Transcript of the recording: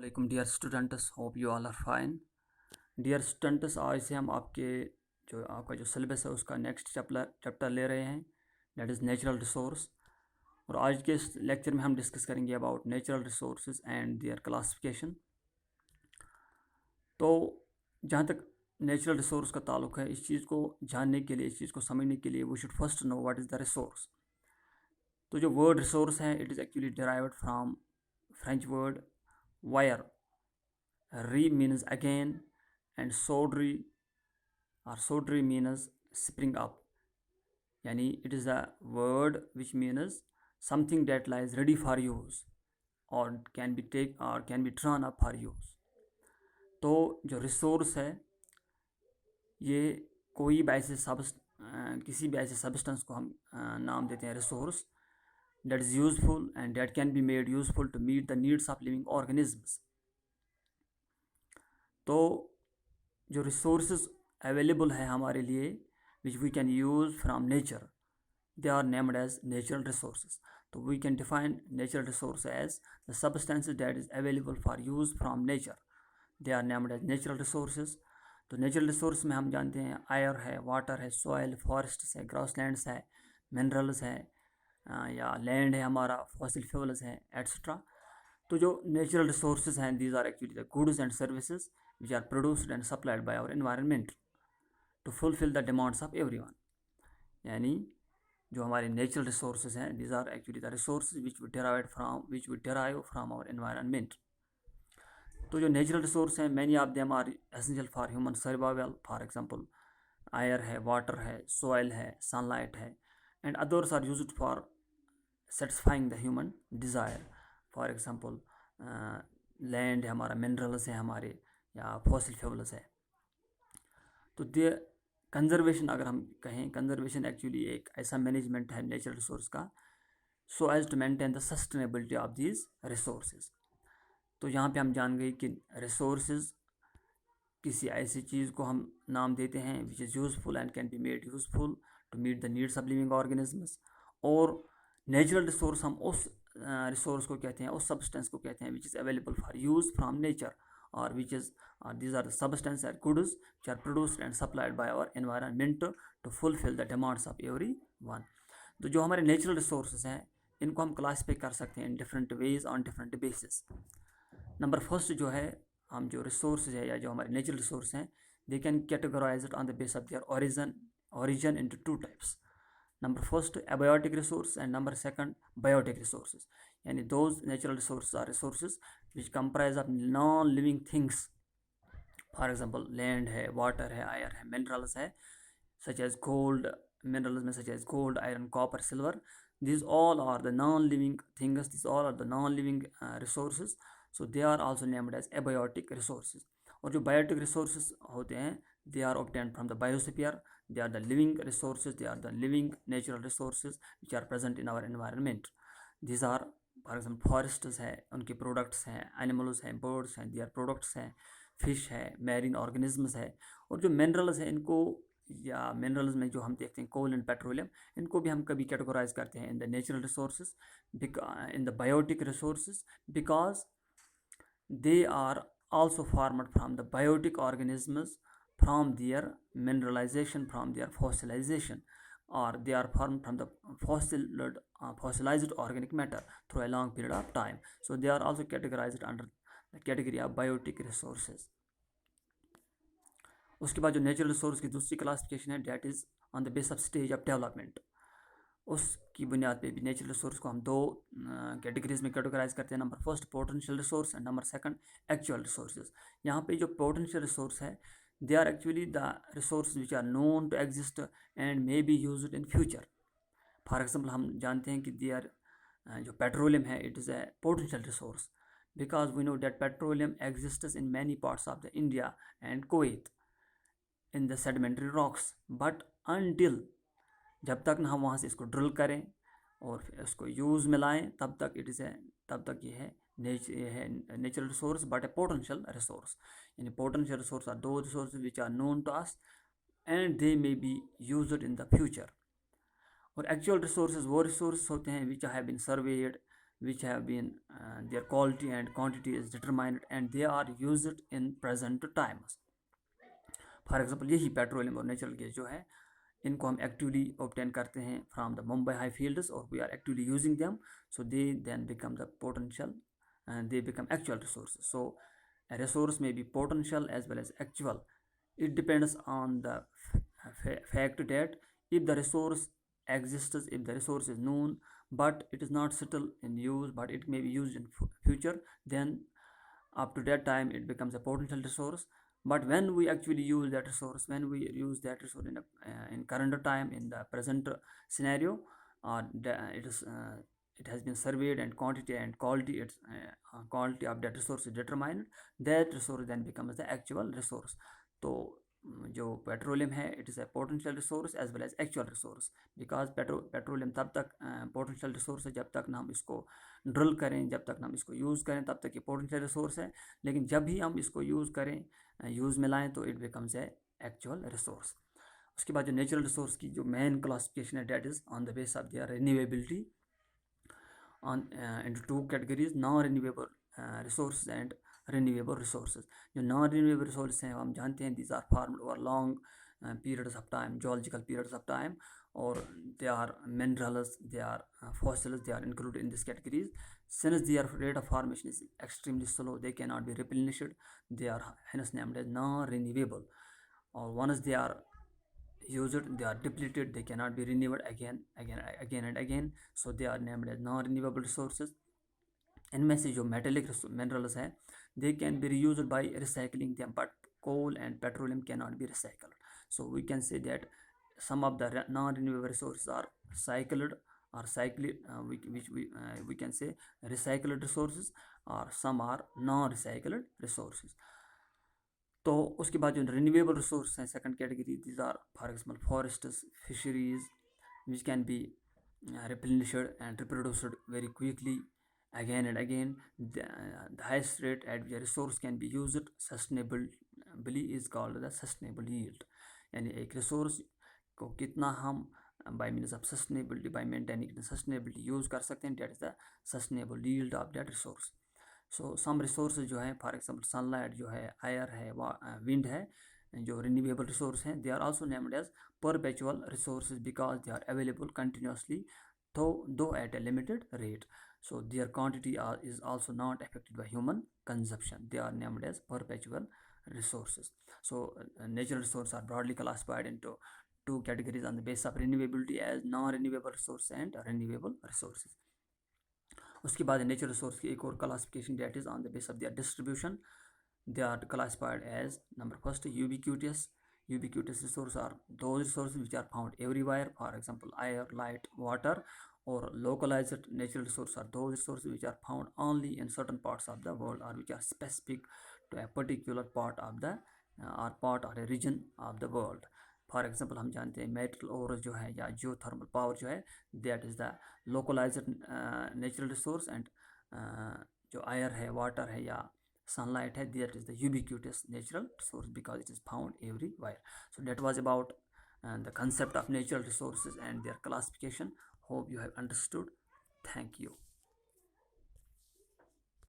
वालेकुम dear students, hope you all are fine. Dear students, आज से हम आपका जो सिलेबस है उसका नेक्स्ट चैप्टर ले रहे हैं, दैट इज़ नेचुरल रिसोर्स। और आज के इस लेक्चर में हम डिस्कस करेंगे about natural resources and there classification. तो जहाँ तक नेचुरल रिसोर्स का ताल्लुक है, इस चीज़ को जानने के लिए, इस चीज़ को समझने के लिए we should first know what is the resource. तो जो वर्ड रिसोर्स है, it is actually derived from French word वायर। Re means again, and sodri means spring up. Yani it is a word which means something that lies ready for use or can be drawn up for use. तो जो resource है ये कोई भी ऐसे किसी भी ऐसे सब्सटेंस को हम नाम देते हैं resource, that is useful and that can be made useful to meet the needs of living organisms. तो जो रिसोर्सेज अवेलेबल है हमारे लिए which we can use from nature, they are named as natural resources. तो we can define natural resource as the substances that is available for use from nature, they are named as natural resources. तो natural resource में हम जानते हैं air है, water है, soil, forest है, grasslands है, मिनरल्स है, या लैंड है हमारा, फॉसिल फ्यूल्स हैं, एट्सट्रा। तो जो नेचुरल रिसोर्सेज हैं, these are actually the goods and services which are produced and supplied by our environment to fulfill the demands of everyone. यानी जो हमारे नेचुरल रिसोर्सेज हैं, these are actually the resources which we derive from our environment. तो जो natural resource हैं, many of them are essential for human survival. For example, air है, water है, soil है, sunlight है, and others are used for satisfying the human desire. For example, land है हमारा, minerals है हमारे, या फॉसिल फ्यूल्स है। तो दे कंजर्वेशन, अगर हम कहें, कंजर्वेशन एक्चुअली एक ऐसा मैनेजमेंट है नेचुरल रिसोर्स का, so as to maintain the sustainability of these resources. तो यहाँ पे हम जान गए कि रिसोर्सेज किसी ऐसी चीज़ को हम नाम देते हैं which is useful and can be made useful to meet the needs of living organisms. और नेचुरल रिसोर्स हम उस रिसोर्स को कहते हैं, उस सब्सटेंस को कहते हैं which is available for use from nature, or which is these are the substances or goods which are produced and supplied by our environment to fulfill the demands of everyone. तो जो हमारे natural resources हैं, इनको हम classify कर सकते हैं in different ways on different basis. Number first जो है, हम जो रिसोर्सेज है या जो हमारे नेचुरल रिसोर्स हैं, they can categorise it on the base of their origin into two types. Number first, abiotic resource, and number second, biotic resources. यानी those natural resources are resources which comprise of non-living things. For example, land है, water है, air है, minerals है, such as gold, minerals में such as gold, iron, copper, silver. These all are the non-living things. These all are the non-living resources. So they are also named as abiotic resources. और जो biotic resources होते हैं, they are obtained from the biosphere. They are the living resources. They are the living natural resources which are present in our environment. These are, for example, forests है, उनके products हैं, animals हैं, birds हैं, their products हैं, fish है, marine organisms है। और जो minerals हैं, इनको या minerals में जो हम देखते हैं coal and petroleum, इनको भी हम कभी categorize करते हैं in the natural resources, in the biotic resources, because they are also formed from the biotic organisms from their mineralization, from their fossilization, or they are formed from the fossilized organic matter through a long period of time. So they are also categorized under the category of biotic resources. उसके बाद जो natural resource की दूसरी classification है, that is on the base of stage of development. उसकी बुनियाद पे भी नेचुरल रिसोर्स को हम दो कैटेगरीज में कैटेगराइज करते हैं। Number first, potential resource, and number second, actual resources. यहाँ पे जो पोटेंशियल रिसोर्स है, they are actually the resources which are known to exist and may be used in future. For example, हम जानते हैं कि जो पेट्रोलियम है, it is a potential resource because we know that petroleum exists in many parts of the India and Kuwait in the sedimentary rocks, but until जब तक ना हम वहाँ से इसको ड्रिल करें और फिर उसको यूज़ में लाएँ, तब तक ये है natural resource but a potential resource. यानी potential resource are those resource which are known to us and they may be used in the future. और एक्चुअल रिसोर्सेज वो रिसोर्स होते हैं which have been surveyed, which have been their quality and quantity is determined and they are used in present times. For example यही petroleum और natural gas जो है इनको हम एक्टिवली ऑब्टेन करते हैं from the Mumbai high fields और we are actively using them, so they then become the potential and they become actual resources. So a resource may be potential as well as actual. It depends on the fact that if the resource exists, if the resource is known but it is not still in use but it may be used in future, then up to that time it becomes a potential resource. But when we actually use that resource, when we use that resource in current time, in the present scenario, it is it has been surveyed and quantity and quality, its quality of that resource is determined, that resource then becomes the actual resource. तो जो petroleum है it is a potential resource as well as actual resource, because petroleum तब तक potential resource है जब तक ना हम इसको ड्रिल करें, जब तक ना हम इसको यूज़ करें तब तक ये पोटेंशियल रिसोर्स है, लेकिन जब भी हम इसको यूज़ करें, यूज़ में लाएँ तो it becomes a actual resource. उसके बाद जो नेचुरल रिसोर्स की जो मेन क्लासिफिकेशन है that is on the base of their renewability on into two categories, non-renewable resources and renewable resources. जो non-renewable resources हैं हम जानते हैं these are formed over long periods of time, geological periods of time, or they are minerals, they are fossils, they are included in these categories. Since their rate of formation is extremely slow, they cannot be replenished, they are hence named as non-renewable, or once they are used they are depleted, they cannot be renewed again and again, so they are named as non-renewable resources. इनमें से जो metallic minerals हैं they can be reused by recycling them, but coal and petroleum cannot be recycled. So we can say that some of the non-renewable resources are cycled or cycled, which we can say recycled resources, or some are non-recycled resources. तो उसके बाद जो renewable resource हैं second category, these are for example forests, fisheries which can be replenished and reproduced very quickly again and again. The highest rate at which a resource can be used sustainably is called the sustainable yield. यानी एक resource को कितना हम by means of sustainability, by maintaining sustainability use कर सकते हैं, that is the sustainable yield of that resource. So some resource जो है फॉर एग्जांपल सनलाइट जो है, एयर है, विंड है, जो रिन्यूएबल रिसोर्स हैं, they are also named as perpetual resources because they are available continuously though at a limited rate. So their quantity is also not affected by human consumption. They are named as perpetual resources. So natural resources are broadly classified into two categories on the basis of renewability as non-renewable resources and renewable resources. उसके बाद natural resource की एक और classification that is on the base of their distribution. They are classified as number first ubiquitous. Ubiquitous resources are those resources which are found everywhere, for example air, light, water. Or localized natural resources are those resources which are found only in certain parts of the world or which are specific to a particular part of the or part or a region of the world. For example हम जानते हैं metal ओर जो है या geothermal power जो है that is the localised natural resource, and जो air है, वाटर है या sunlight है, that is the ubiquitous natural resource because it is found everywhere. So that was about the concept of natural resources and their classification. Hope you have understood. Thank you.